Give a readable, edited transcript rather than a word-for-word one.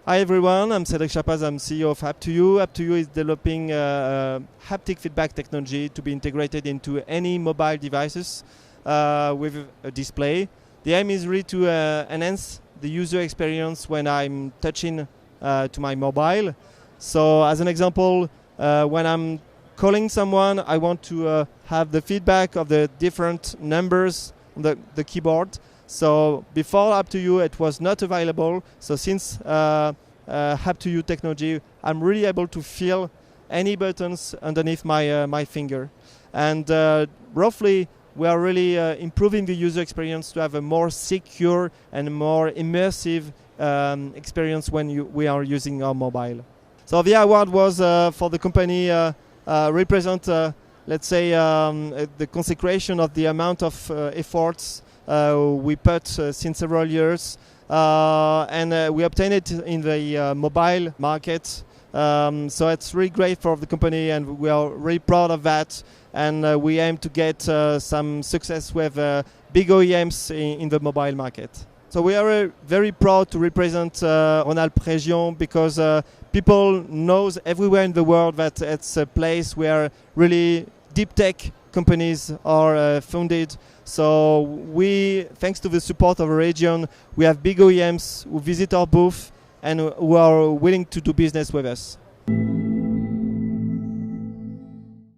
Hi everyone, I'm Cedric Chapaz, I'm CEO of Hap2U. Hap2U is developing haptic feedback technology to be integrated into any mobile devices with a display. The aim is really to enhance the user experience when I'm touching to my mobile. So as an example, when I'm calling someone, I want to have the feedback of the different numbers on the keyboard. So before Hap2U it was not available. So since Hap2U technology, I'm really able to feel any buttons underneath my finger. And roughly we are really improving the user experience to have a more secure and more immersive experience when we are using our mobile. So the award was for the company represent, let's say, the consecration of the amount of efforts we put since several years, and we obtained it in the mobile market. So it's really great for the company, and we are really proud of that. And we aim to get some success with big OEMs in the mobile market. So we are very proud to represent Rhône-Alpes Région because people knows everywhere in the world that it's a place where really deep tech companies are founded. So we, thanks to the support of a region, we have big OEMs who visit our booth and who are willing to do business with us.